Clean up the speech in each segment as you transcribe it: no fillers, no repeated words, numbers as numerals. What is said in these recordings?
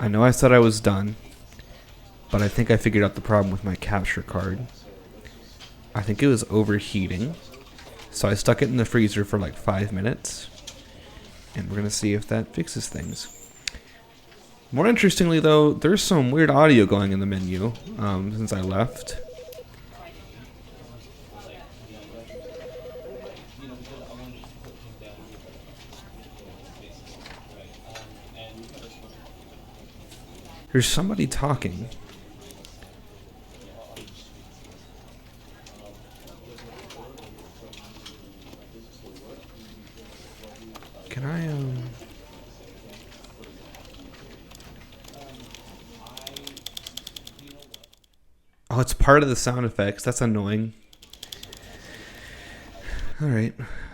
I know I said I was done, but I think I figured out the problem with my capture card. I think it was overheating, so I stuck it in the freezer for like 5 minutes, and we're gonna see if that fixes things. More interestingly though, there's some weird audio going in the menu since I left. There's somebody talking. Can I, Oh, it's part of the sound effects. That's annoying. Alright.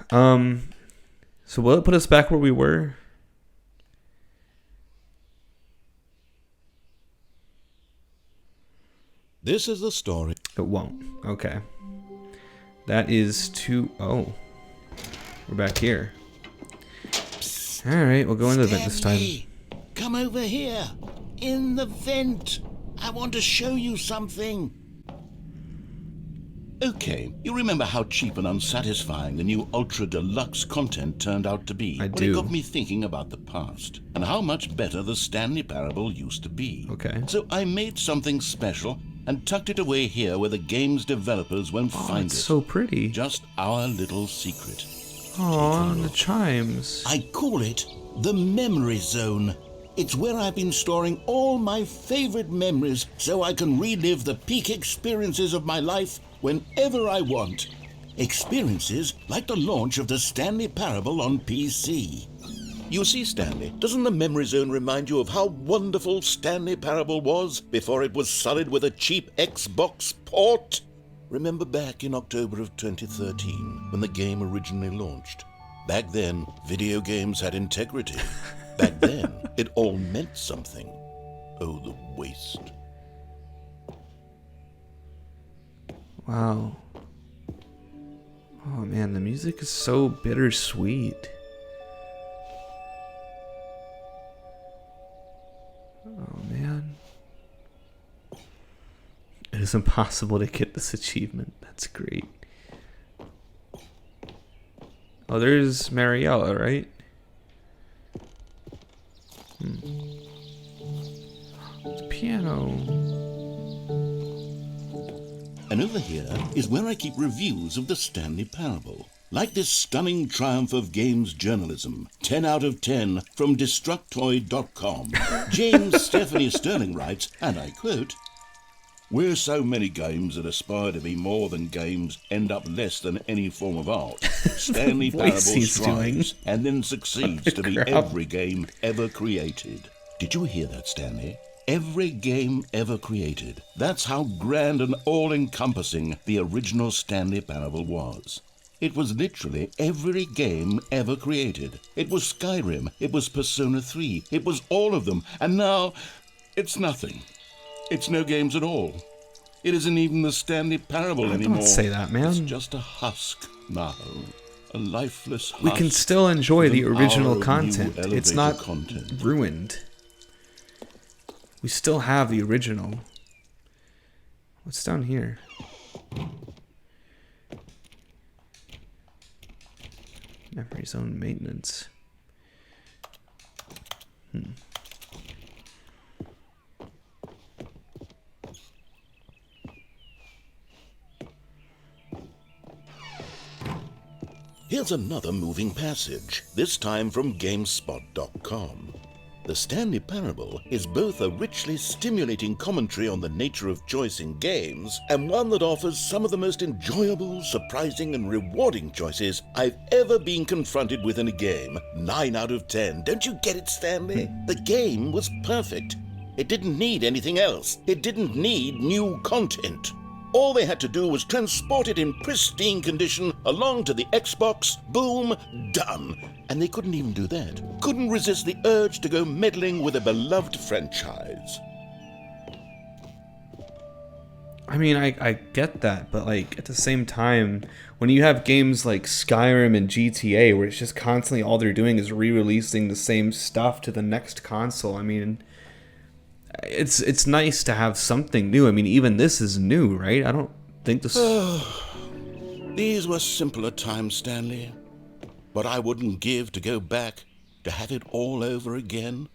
So will it put us back where we were? This is the story. It won't. Okay. That is too... Oh. We're back here. Alright, we'll go into the vent this time. Stanley, come over here. In the vent. I want to show you something. Okay, you remember how cheap and unsatisfying the new Ultra Deluxe content turned out to be? I Well, do. it got me thinking about the past and how much better the Stanley Parable used to be. Okay. So I made something special and tucked it away here where the game's developers won't find It's it. so pretty. Just our little secret. Aw, the chimes. I call it the Memory Zone. It's where I've been storing all my favorite memories so I can relive the peak experiences of my life whenever I want. Experiences like the launch of the Stanley Parable on PC. You see, Stanley, doesn't the Memory Zone remind you of how wonderful Stanley Parable was before it was sullied with a cheap Xbox port? Remember back in October of 2013 when the game originally launched? Back then, video games had integrity. Back then, it all meant something. Oh, the waste. Wow. Oh man, the music is so bittersweet. Oh man. It is impossible to get this achievement. That's great. Oh, there's Mariella, right? It's a piano. And over here is where I keep reviews of the Stanley Parable. Like this stunning triumph of games journalism, 10 out of 10 from Destructoid.com. James Stephanie Sterling writes, and I quote, "Where so many games that aspire to be more than games end up less than any form of art, Stanley Parable voice he's strives and then succeeds to be crap. every game ever created." Did you hear that, Stanley? Every game ever created. That's how grand and all-encompassing the original Stanley Parable was. It was literally every game ever created. It was Skyrim, it was Persona 3, it was all of them, and now it's nothing. It's no games at all. It isn't even the Stanley Parable anymore. Don't say that, man. It's just a husk now. A lifeless husk. We can still enjoy with the an original hour of new content. It's elevator not content. ruined. We still have the original. What's down here? Memory zone maintenance. Here's another moving passage, this time from GameSpot.com. The Stanley Parable is both a richly stimulating commentary on the nature of choice in games and one that offers some of the most enjoyable, surprising, and rewarding choices I've ever been confronted with in a game. 9 out of 10. Don't you get it, Stanley? The game was perfect. It didn't need anything else. It didn't need new content. All they had to do was transport it in pristine condition along to the Xbox, boom, done. And they couldn't even do that. Couldn't resist the urge to go meddling with a beloved franchise. I mean, I get that, but like at the same time, when you have games like Skyrim and GTA where it's just constantly all they're doing is re-releasing the same stuff to the next console, I mean, it's nice to have something new. I mean, even this is new, right? I don't think this... These were simpler times, Stanley. But I wouldn't give to go back, to have it all over again.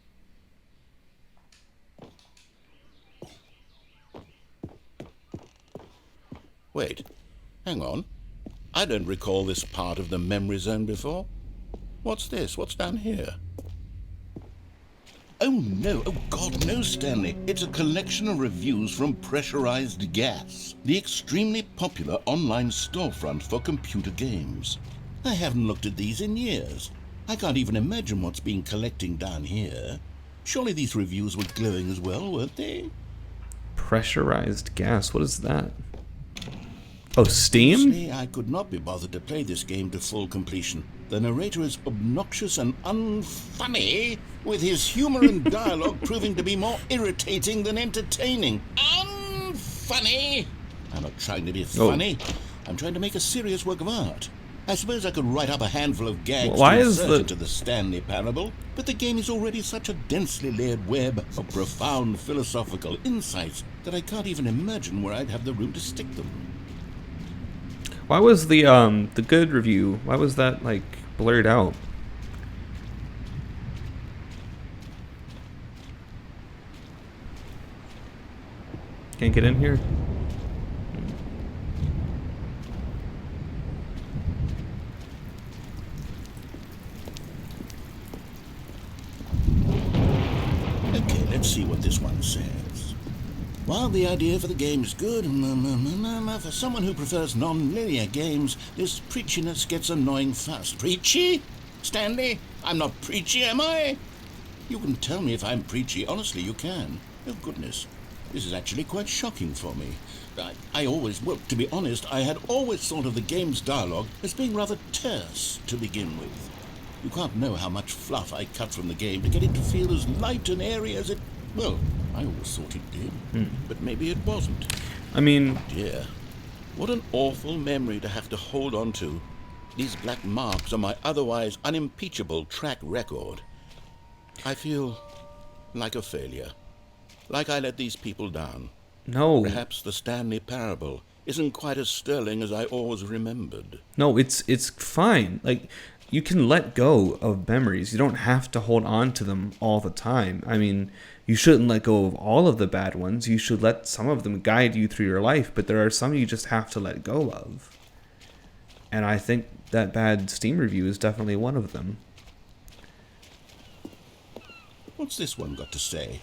Wait, hang on. I don't recall this part of the memory zone before. What's this? What's down here? Oh no, oh God, no, Stanley. It's a collection of reviews from Pressurized Gas, the extremely popular online storefront for computer games. I haven't looked at these in years. I can't even imagine what's been collecting down here. Surely these reviews were glowing as well, weren't they? Pressurized Gas, what is that? Oh, Steam? Honestly, I could not be bothered to play this game to full completion. The narrator is obnoxious and unfunny, with his humor and dialogue proving to be more irritating than entertaining. Unfunny! I'm not trying to be funny. I'm trying to make a serious work of art. I suppose I could write up a handful of gags to insert into the Stanley Parable, but the game is already such a densely layered web of profound philosophical insights that I can't even imagine where I'd have the room to stick them. Why was the good review, why was that, like, blurred out? Can't get in here? Okay, let's see what this one says. While the idea for the game is good, for someone who prefers non-linear games, this preachiness gets annoying fast. Preachy? Stanley? I'm not preachy, am I? You can tell me if I'm preachy. Honestly, you can. Oh, goodness. This is actually quite shocking for me. Well, to be honest, I had always thought of the game's dialogue as being rather terse to begin with. You can't know how much fluff I cut from the game to get it to feel as light and airy as it... Well, I always thought it did, but maybe it wasn't. I mean... Oh dear, what an awful memory to have to hold on to. These black marks on my otherwise unimpeachable track record. I feel like a failure. Like I let these people down. No. Perhaps the Stanley Parable isn't quite as sterling as I always remembered. No, it's fine. Like, you can let go of memories. You don't have to hold on to them all the time. I mean, you shouldn't let go of all of the bad ones. You should let some of them guide you through your life, but there are some you just have to let go of. And I think that bad Steam review is definitely one of them. What's this one got to say?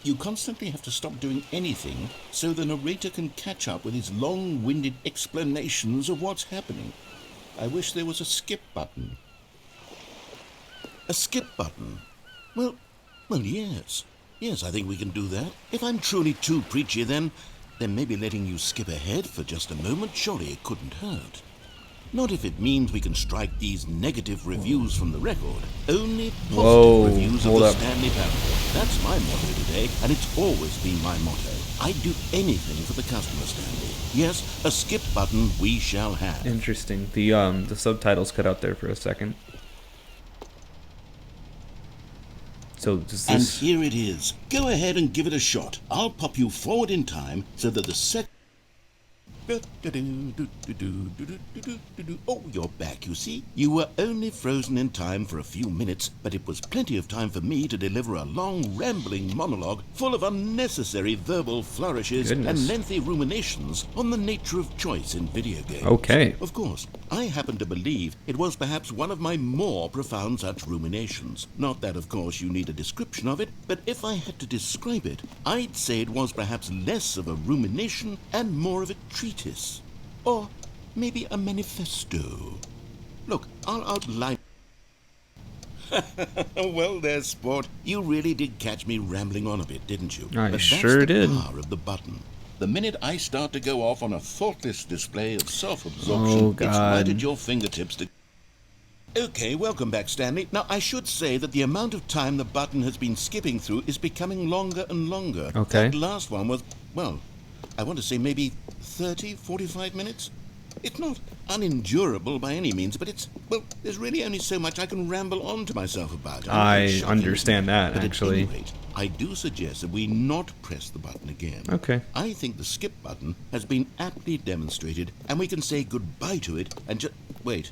You constantly have to stop doing anything so the narrator can catch up with his long-winded explanations of what's happening. I wish there was a skip button. A skip button? Well, yes. Yes, I think we can do that. If I'm truly too preachy, then maybe letting you skip ahead for just a moment, surely it couldn't hurt. Not if it means we can strike these negative reviews from the record. Only positive reviews of the Stanley Parable. That's my motto today, and it's always been my motto. I'd do anything for the customer, Stanley. Yes, a skip button we shall have. Interesting. The subtitles cut out there for a second. So does this... And here it is. Go ahead and give it a shot. I'll pop you forward in time so that the second... Oh, you're back, you see. You were only frozen in time for a few minutes, but it was plenty of time for me to deliver a long, rambling monologue full of unnecessary verbal flourishes and lengthy ruminations on the nature of choice in video games. Okay. Of course, I happen to believe it was perhaps one of my more profound such ruminations. Not that, of course, you need a description of it, but if I had to describe it, I'd say it was perhaps less of a rumination and more of a treatise. Or maybe a manifesto. Look, I'll outline... Well there, sport. You really did catch me rambling on a bit, didn't you? I sure did. That's the power of the button. The minute I start to go off on a thoughtless display of self-absorption, it's right at your fingertips to... Okay, welcome back, Stanley. Now, I should say that the amount of time the button has been skipping through is becoming longer and longer. Okay. That last one was, well, I want to say maybe 30, 45 minutes? It's not unendurable by any means, but it's, well, there's really only so much I can ramble on to myself about. I understand that, but actually. At any rate, I do suggest that we not press the button again. Okay. I think the skip button has been aptly demonstrated, and we can say goodbye to it and just... Wait,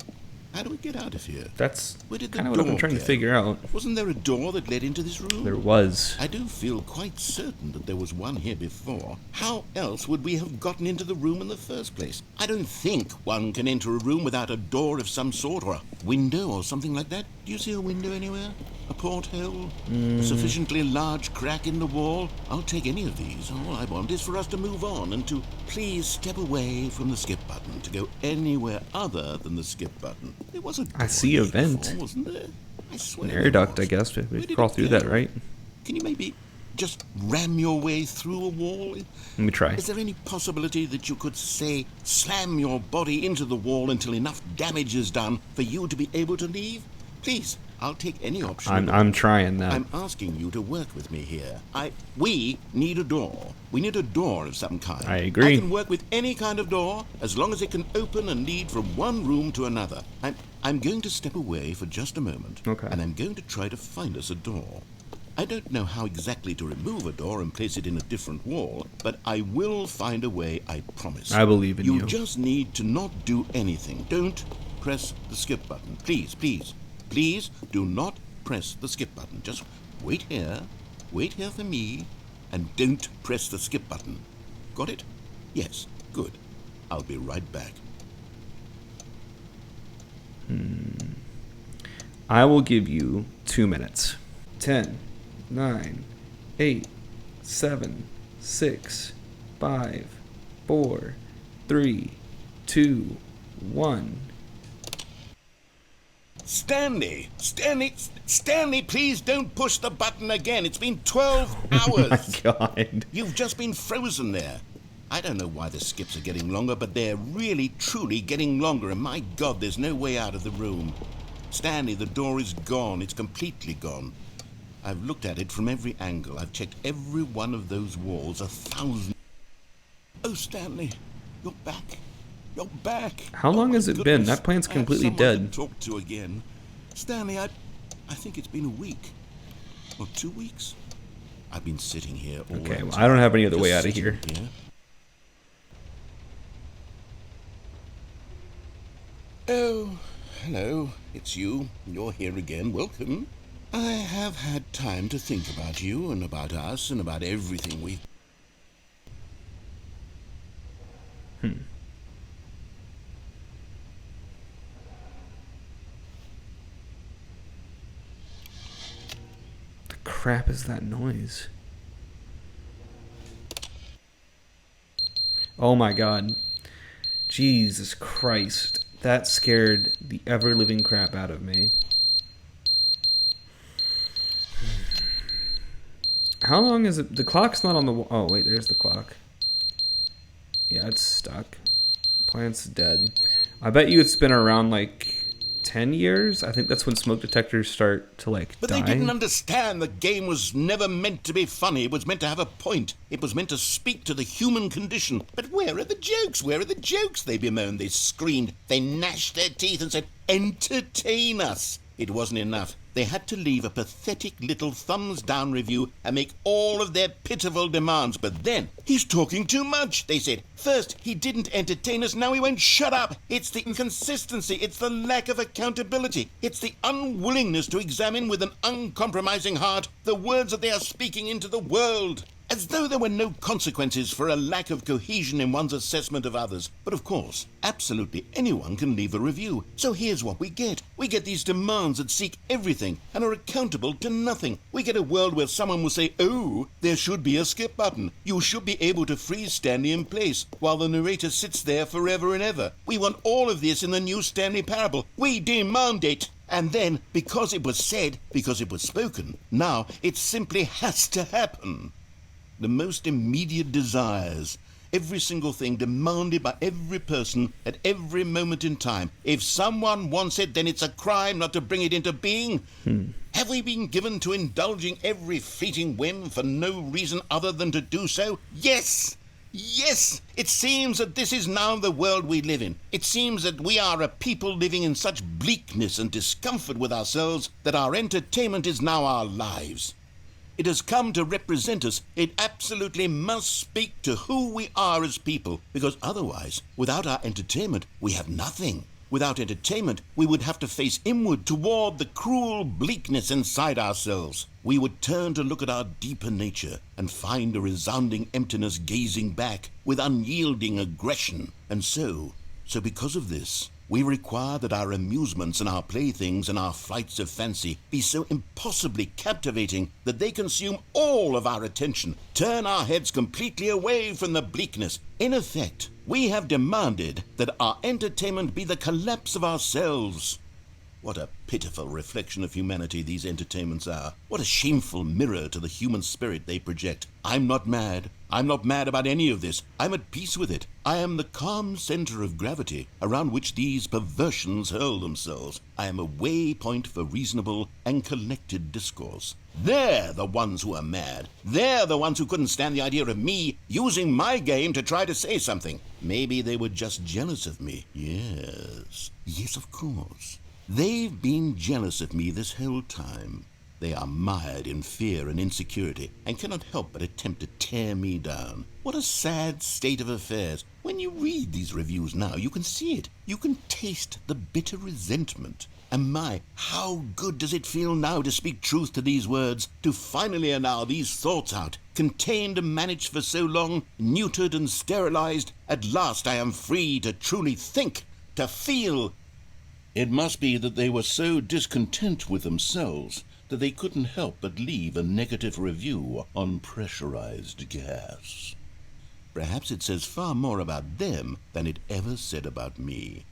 how do we get out of here? That's Where did the kind of what I've been door trying to go? figure out. Wasn't there a door that led into this room? There was. I do feel quite certain that there was one here before. How else would we have gotten into the room in the first place? I don't think one can enter a room without a door of some sort, or a window or something like that. Do you see a window anywhere? A porthole? A sufficiently large crack in the wall? I'll take any of these. All I want is for us to move on and to please step away from the skip button, to go anywhere other than the skip button. There was a door I see a here vent. before, wasn't there? I swear An there air duct, was. I guess. Where We did crawl it through go? that, right? Can you maybe just ram your way through a wall? Let me try. Is there any possibility that you could, say, slam your body into the wall until enough damage is done for you to be able to leave? Please, I'll take any option. I'm trying that. I'm asking you to work with me here. We need a door. We need a door of some kind. I agree. I can work with any kind of door as long as it can open and lead from one room to another. I'm going to step away for just a moment. Okay. And I'm going to try to find us a door. I don't know how exactly to remove a door and place it in a different wall, but I will find a way, I promise. I believe in you. You just need to not do anything. Don't press the skip button. Please, please. Please do not press the skip button. Just wait here for me, and don't press the skip button. Got it? Yes, good. I'll be right back. I will give you 2 minutes. 10, 9, 8, 7, 6, 5, 4, 3, 2, 1. Stanley, please don't push the button again. It's been 12 Oh my hours. god. You've just been frozen there. I don't know why the skips are getting longer, but they're really, truly getting longer, and my God, there's no way out of the room. Stanley, the door is gone. It's completely gone. I've looked at it from every angle. I've checked every one of those walls 1,000... Oh, Stanley, you're back. You're back. How long has my it been? goodness. That plant's I have completely someone dead. to talk to again. Stanley, I think it's been a week. Or 2 weeks. I've been sitting here all Okay, that well, time, I don't have any other just way out of sitting here. Oh, hello. It's you. You're here again. Welcome. I have had time to think about you and about us and about everything we've... The crap is that noise? Oh my god. Jesus Christ. That scared the ever-living crap out of me. How long is it? The clock's not on the wall. Oh, wait, there's the clock. Yeah, it's stuck. Plant's dead. I bet you it's been around like 10 years. I think that's when smoke detectors start to like But die. they didn't understand the game was never meant to be funny. It was meant to have a point. It was meant to speak to the human condition. But where are the jokes? Where are the jokes? They bemoaned, they screamed, they gnashed their teeth and said, entertain us. It wasn't enough. They had to leave a pathetic little thumbs-down review and make all of their pitiful demands. But then, he's talking too much, they said. First, he didn't entertain us, now he won't shut up. It's the inconsistency, it's the lack of accountability. It's the unwillingness to examine with an uncompromising heart the words that they are speaking into the world. As though there were no consequences for a lack of cohesion in one's assessment of others. But of course, absolutely anyone can leave a review. So here's what we get. We get these demands that seek everything and are accountable to nothing. We get a world where someone will say, oh, there should be a skip button. You should be able to freeze Stanley in place while the narrator sits there forever and ever. We want all of this in the new Stanley parable. We demand it. And then, because it was said, because it was spoken, now it simply has to happen. The most immediate desires, every single thing demanded by every person at every moment in time. If someone wants it, then it's a crime not to bring it into being. Have we been given to indulging every fleeting whim for no reason other than to do so? Yes! Yes! It seems that this is now the world we live in. It seems that we are a people living in such bleakness and discomfort with ourselves that our entertainment is now our lives. It has come to represent us. It absolutely must speak to who we are as people, because otherwise, without our entertainment, we have nothing. Without entertainment, we would have to face inward toward the cruel bleakness inside ourselves. We would turn to look at our deeper nature and find a resounding emptiness gazing back with unyielding aggression. And so because of this, we require that our amusements and our playthings and our flights of fancy be so impossibly captivating that they consume all of our attention, turn our heads completely away from the bleakness. In effect, we have demanded that our entertainment be the collapse of ourselves. What a pitiful reflection of humanity these entertainments are. What a shameful mirror to the human spirit they project. I'm not mad. I'm not mad about any of this. I'm at peace with it. I am the calm center of gravity around which these perversions hurl themselves. I am a waypoint for reasonable and collected discourse. They're the ones who are mad. They're the ones who couldn't stand the idea of me using my game to try to say something. Maybe they were just jealous of me. Yes, of course. They've been jealous of me this whole time. They are mired in fear and insecurity and cannot help but attempt to tear me down. What a sad state of affairs. When you read these reviews now, you can see it. You can taste the bitter resentment. And my, how good does it feel now to speak truth to these words, to finally allow these thoughts out, contained and managed for so long, neutered and sterilized. At last I am free to truly think, to feel. It must be that they were so discontent with themselves that they couldn't help but leave a negative review on Pressurized Gas. Perhaps it says far more about them than it ever said about me.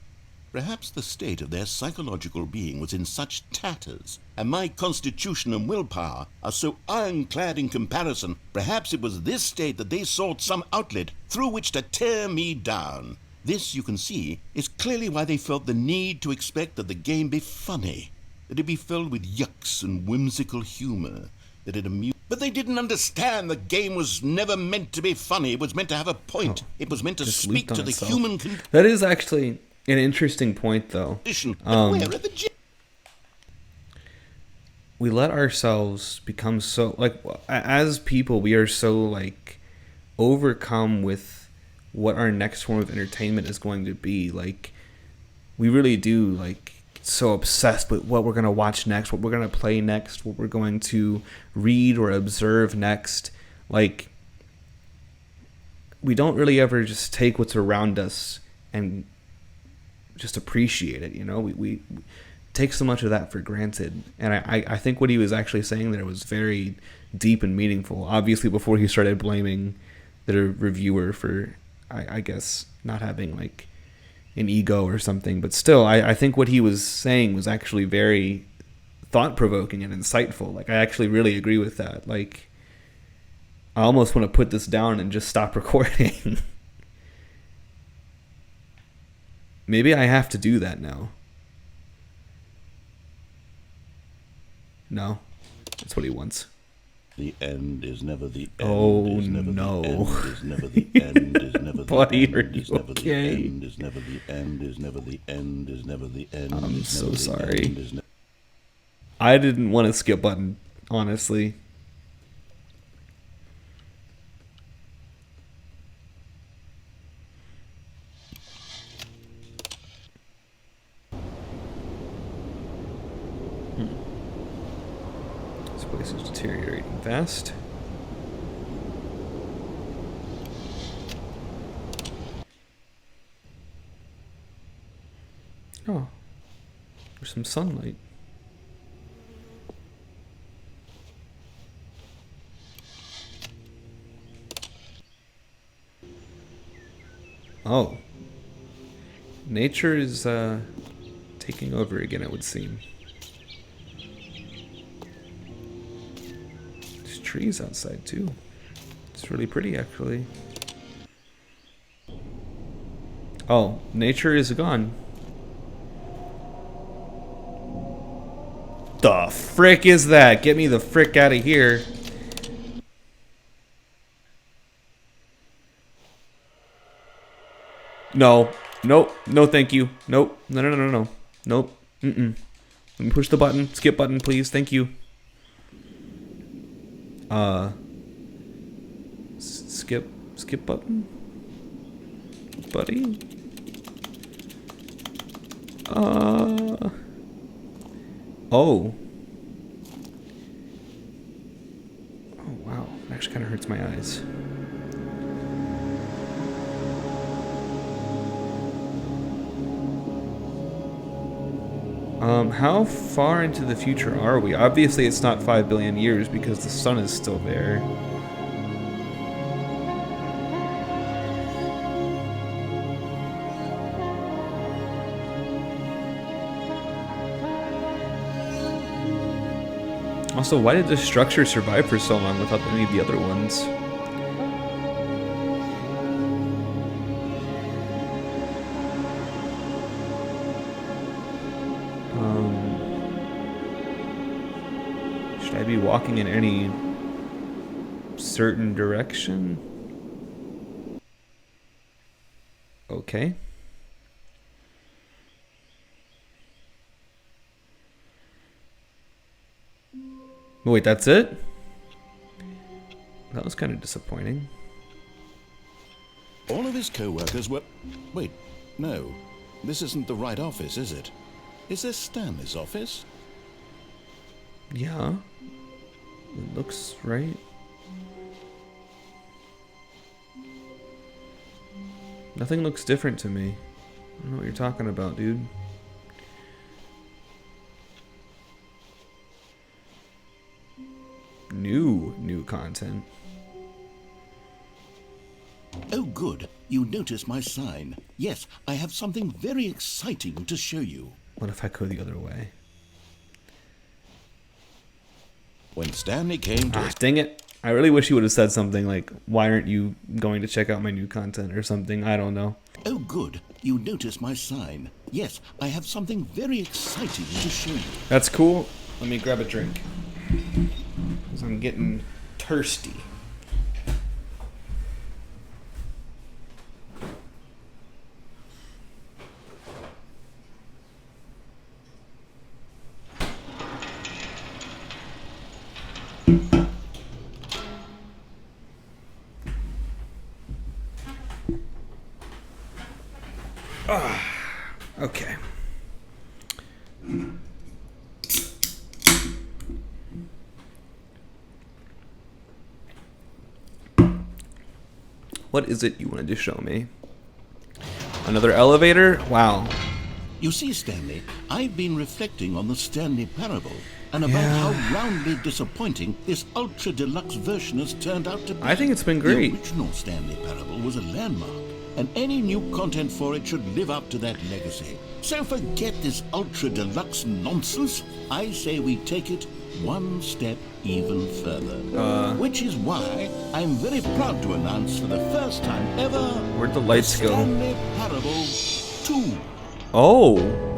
Perhaps the state of their psychological being was in such tatters, and my constitution and willpower are so ironclad in comparison. Perhaps it was this state that they sought some outlet through which to tear me down. This, you can see, is clearly why they felt the need to expect that the game be funny, that it be filled with yucks and whimsical humor, that it amused. But they didn't understand the game was never meant to be funny. It was meant to have a point. It was meant to speak to the human condition. That is actually an interesting point, though. We let ourselves become so, like, as people, we are so, like, overcome with what our next form of entertainment is going to be. Like, we really do, like, so obsessed with what we're going to watch next, what we're going to play next, what we're going to read or observe next. Like, we don't really ever just take what's around us and just appreciate it, you know? We take so much of that for granted. And I think what he was actually saying there was very deep and meaningful. Obviously, before he started blaming the reviewer for, I guess, not having, like, an ego or something. But still, I think what he was saying was actually very thought-provoking and insightful. Like, I actually really agree with that. Like, I almost want to put this down and just stop recording. Maybe I have to do that now. No, that's what he wants. The end is never the end. Oh, is never no. The end is never the end. Is never the Buddy, end. are you Is never okay? the end. Is never the end. Is never the end. Is never the end. I'm is so never the sorry. end, is I didn't want to skip button, honestly. This place is deteriorating fast. Oh, there's some sunlight. Oh, nature is taking over again, it would seem. There's trees outside too. It's really pretty, actually. Oh, nature is gone. The frick is that? Get me the frick out of here. No. Nope. No, thank you. Nope. No. Nope. Let me push the button. Skip button, please. Thank you. Skip button? Buddy? Oh. Oh, wow. It actually kind of hurts my eyes. How far into the future are we? Obviously, it's not 5 billion years because the sun is still there. Also, why did this structure survive for so long without any of the other ones? Should I be walking in any certain direction? Okay. Wait, that's it? That was kind of disappointing. All of his co-workers were... Wait, no. This isn't the right office, is it? Is this Stanley's office? Yeah. It looks right. Nothing looks different to me. I don't know what you're talking about, dude. New content. Oh, good. You notice my sign. Yes, I have something very exciting to show you. What if I go the other way? When Stanley came to... Dang it. I really wish you would have said something like, why aren't you going to check out my new content or something? I don't know. Oh, good. You notice my sign. Yes, I have something very exciting to show you. That's cool. Let me grab a drink. Because I'm getting thirsty. Okay. What is it you wanted to show me? Another elevator? Wow. You see, Stanley, I've been reflecting on the Stanley parable and about how roundly disappointing this ultra deluxe version has turned out to be. I think it's been great. The original Stanley parable was a landmark, and any new content for it should live up to that legacy. So forget this ultra deluxe nonsense. I say we take it one step even further. Which is why I'm very proud to announce for the first time ever... Where'd the lights go? Stanley Parable 2. Oh.